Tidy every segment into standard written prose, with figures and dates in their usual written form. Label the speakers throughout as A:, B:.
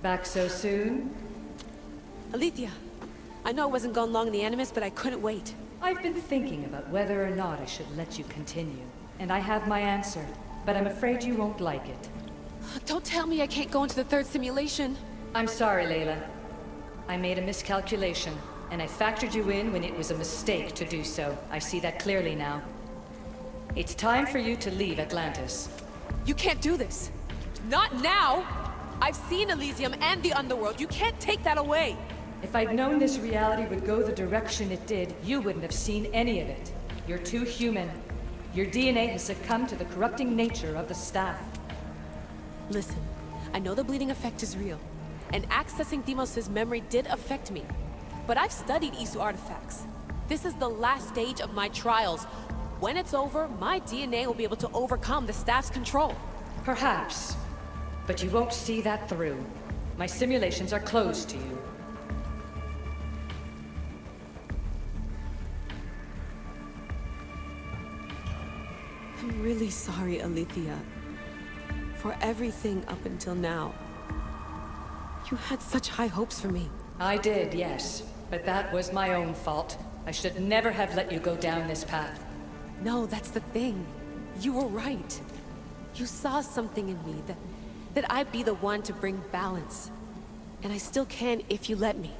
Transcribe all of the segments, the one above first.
A: Back so soon?
B: Alethea, I know I wasn't gone long in the Animus, but I couldn't wait.
A: I've been thinking about whether or not I should let you continue, and I have my answer, but I'm afraid you won't like it.
B: Don't tell me I can't go into the third simulation.
A: I'm sorry, Layla. I made a miscalculation, and I factored you in when it was a mistake to do so. I see that clearly now. It's time for you to leave Atlantis.
B: You can't do this. Not now! I've seen Elysium and the Underworld. You can't take that away!
A: If I'd known this reality would go the direction it did, you wouldn't have seen any of it. You're too human. Your DNA has succumbed to the corrupting nature of the staff.
B: Listen, I know the bleeding effect is real, and accessing Deimos' memory did affect me. But I've studied Isu artifacts. This is the last stage of my trials. When it's over, my DNA will be able to overcome the staff's control.
A: Perhaps. But you won't see that through. My simulations are closed to you.
B: I'm really sorry, Alethea. For everything up until now. You had such high hopes for me.
A: I did, yes. But that was my own fault. I should never have let you go down this path.
B: No, that's the thing. You were right. You saw something in me that I'd be the one to bring balance. And I still can if you let me.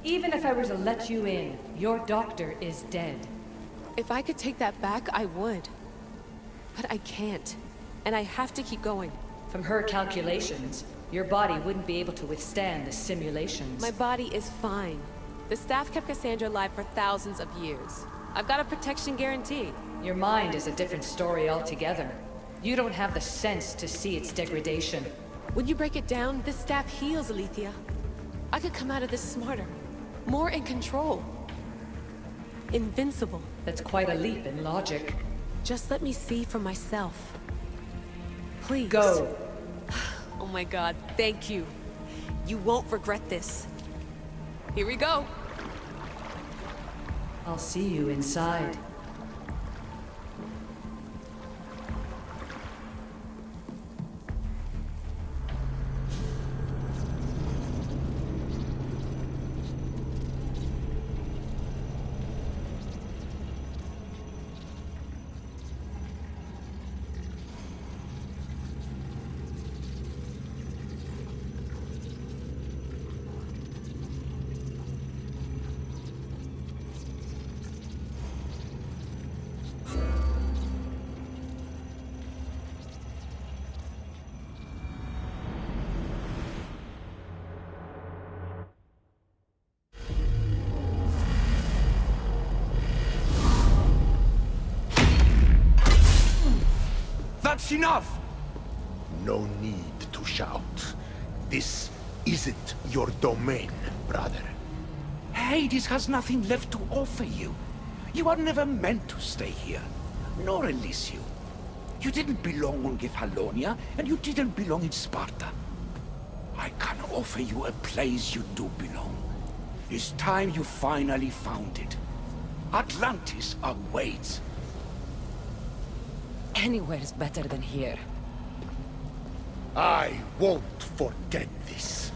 A: Even if I were to let you in, your doctor is dead.
B: If I could take that back, I would. But I can't. And I have to keep going.
A: From her calculations, your body wouldn't be able to withstand the simulations.
B: My body is fine. The staff kept Cassandra alive for thousands of years. I've got a protection guarantee.
A: Your mind is a different story altogether. You don't have the sense to see its degradation.
B: When you break it down, this staff heals, Alethea. I could come out of this smarter, more in control. Invincible.
A: That's quite a leap in logic.
B: Just let me see for myself. Please.
A: Go.
B: Oh my god, thank you. You won't regret this. Here we go.
A: I'll see you inside.
C: That's enough! No need to shout. This isn't your domain, brother. Hades has nothing left to offer you. You are never meant to stay here, nor Elysium. You didn't belong on Kefalonia, and you didn't belong in Sparta. I can offer you a place you do belong. It's time you finally found it. Atlantis awaits.
D: Anywhere's better than here.
C: I won't forget this.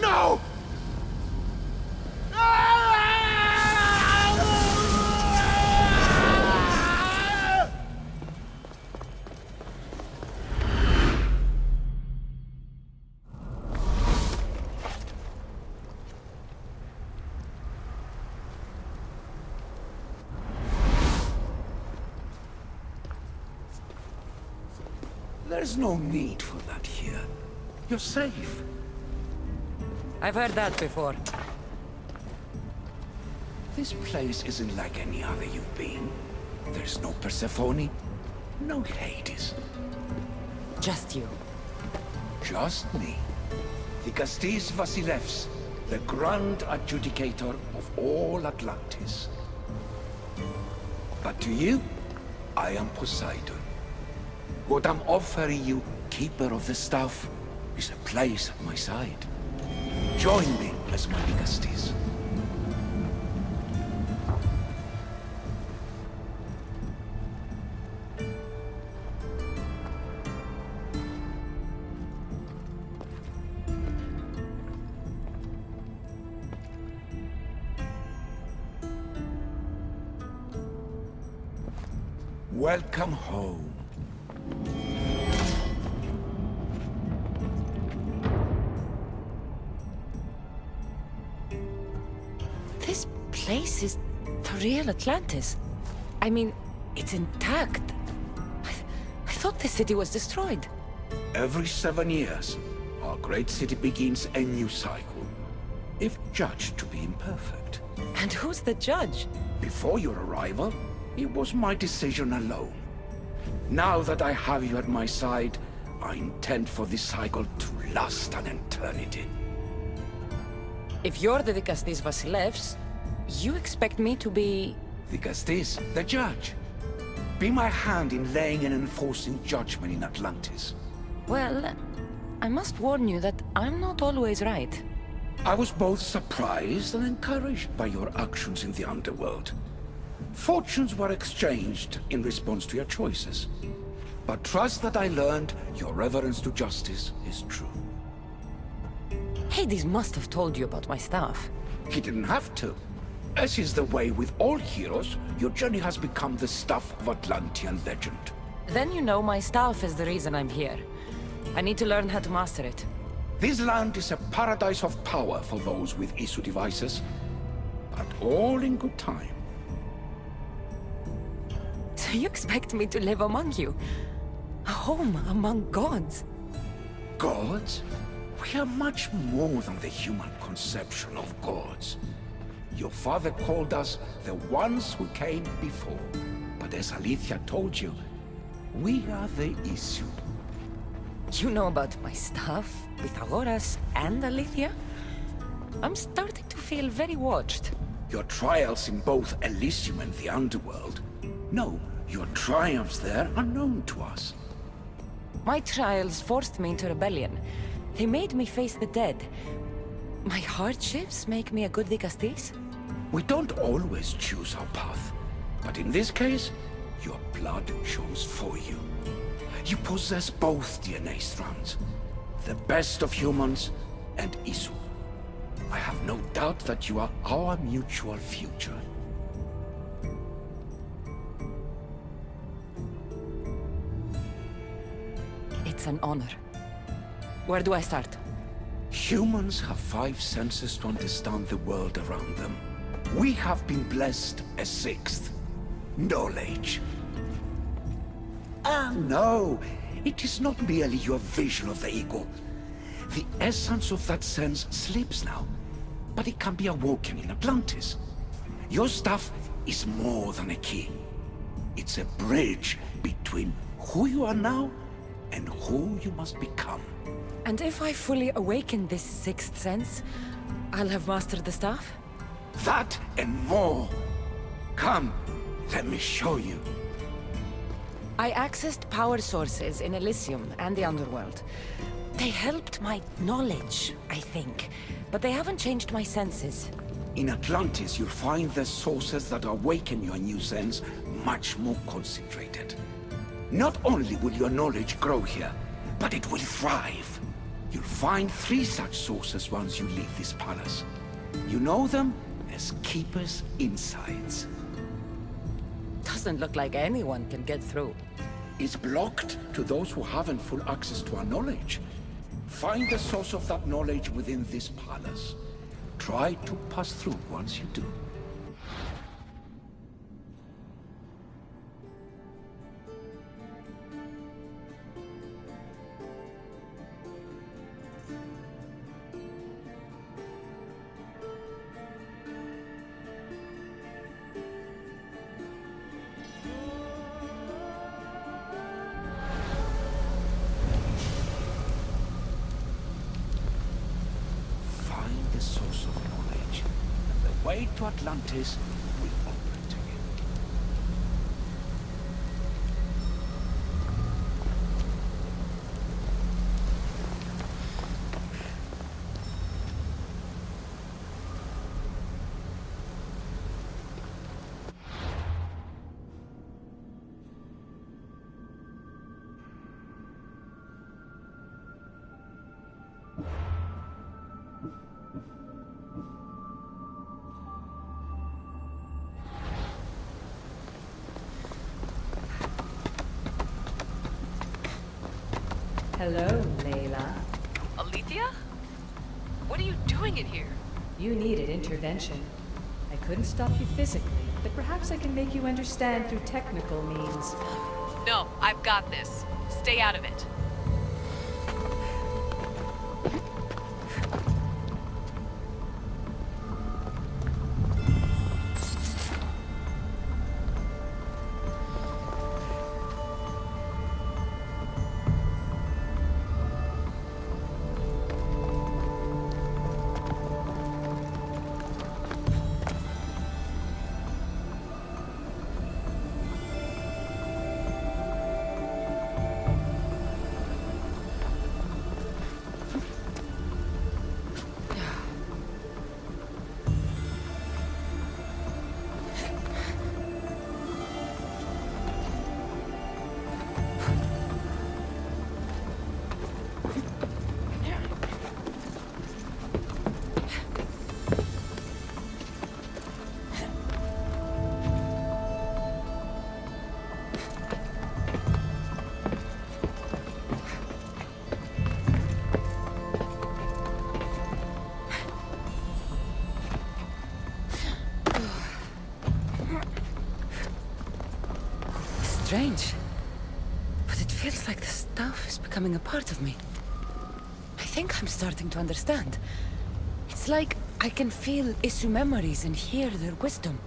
C: No! There's no need for that here. You're safe.
D: I've heard that before.
C: This place isn't like any other you've been. There's no Persephone, no Hades.
D: Just you.
C: Just me. The Castis Vasilevs, the Grand Adjudicator of all Atlantis. But to you, I am Poseidon. What I'm offering you, Keeper of the Staff, is a place at my side. Join me as my Castis. Welcome home.
D: This place is the real Atlantis. I mean, it's intact. I thought the city was destroyed.
C: Every 7 years, our great city begins a new cycle, if judged to be imperfect.
D: And who's the judge?
C: Before your arrival, it was my decision alone. Now that I have you at my side, I intend for this cycle to last an eternity.
D: If you're the Dikastis Vasilevs, you expect me to be...
C: Dikastis, the judge. Be my hand in laying and enforcing judgment in Atlantis.
D: Well, I must warn you that I'm not always right.
C: I was both surprised and encouraged by your actions in the underworld. Fortunes were exchanged in response to your choices. But trust that I learned your reverence to justice is true.
D: Hades must have told you about my staff.
C: He didn't have to. As is the way with all heroes, your journey has become the stuff of Atlantean legend.
D: Then you know my staff is the reason I'm here. I need to learn how to master it.
C: This land is a paradise of power for those with Isu devices, but all in good time.
D: So you expect me to live among you? A home among gods?
C: Gods? We are much more than the human conception of gods. Your father called us the ones who came before. But as Alethea told you, we are the Isu.
D: You know about my staff, Pythagoras and Alethea? I'm starting to feel very watched.
C: Your trials in both Elysium and the Underworld. No, your triumphs there are known to us.
D: My trials forced me into rebellion. They made me face the dead. My hardships make me a good Dikastis?
C: We don't always choose our path, but in this case, your blood chose for you. You possess both DNA strands, the best of humans and Isu. I have no doubt that you are our mutual future.
D: It's an honor. Where do I start?
C: Humans have 5 senses to understand the world around them. We have been blessed a 6th. Knowledge. Ah, no. It is not merely your vision of the ego. The essence of that sense slips now, but it can be awoken in Atlantis. Your stuff is more than a key. It's a bridge between who you are now and who you must become.
D: And if I fully awaken this 6th sense, I'll have mastered the staff?
C: That and more. Come, let me show you.
D: I accessed power sources in Elysium and the Underworld. They helped my knowledge, I think, but they haven't changed my senses.
C: In Atlantis, you'll find the sources that awaken your new sense much more concentrated. Not only will your knowledge grow here, but it will thrive. You'll find 3 such sources once you leave this palace. You know them as Keeper's Insights.
D: Doesn't look like anyone can get through.
C: It's blocked to those who haven't full access to our knowledge. Find the source of that knowledge within this palace. Try to pass through once you do. The source of knowledge, and the way to Atlantis will open to you.
A: Hello, Layla.
B: Alethea? What are you doing in here?
A: You needed intervention. I couldn't stop you physically, but perhaps I can make you understand through technical means.
B: No, I've got this. Stay out of it.
D: Strange. But it feels like the stuff is becoming a part of me. I think I'm starting to understand. It's like I can feel Isu memories and hear their wisdom.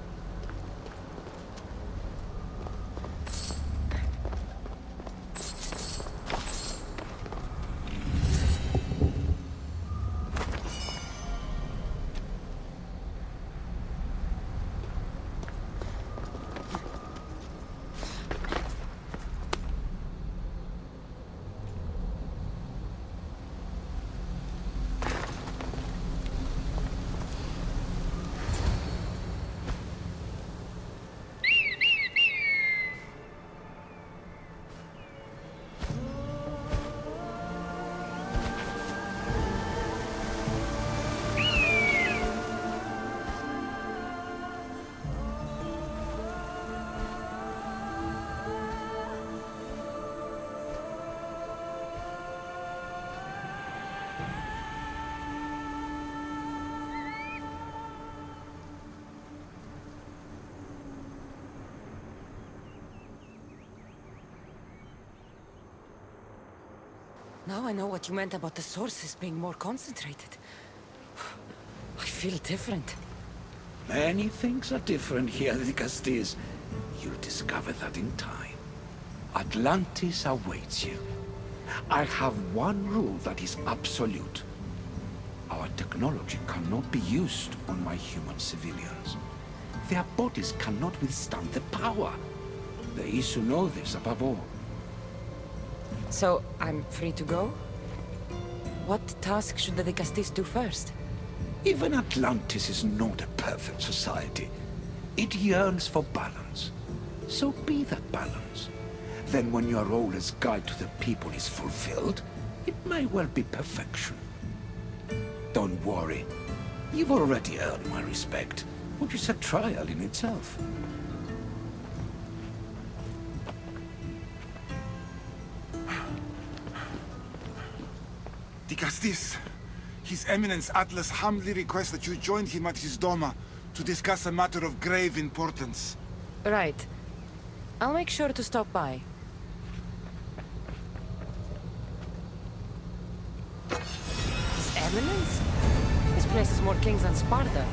D: Now I know what you meant about the sources being more concentrated. I feel different.
C: Many things are different here, Dicastis. You'll discover that in time. Atlantis awaits you. I have one rule that is absolute. Our technology cannot be used on my human civilians. Their bodies cannot withstand the power. The Isu know this above all.
D: So, I'm free to go? What task should the Dicastis do first?
C: Even Atlantis is not a perfect society. It yearns for balance. So be that balance. Then when your role as guide to the people is fulfilled, it may well be perfection. Don't worry. You've already earned my respect, which is a trial in itself.
E: Dicastis, His Eminence Atlas humbly requests that you join him at his Doma to discuss a matter of grave importance.
D: Right. I'll make sure to stop by. His Eminence? This place is more kings than Sparta.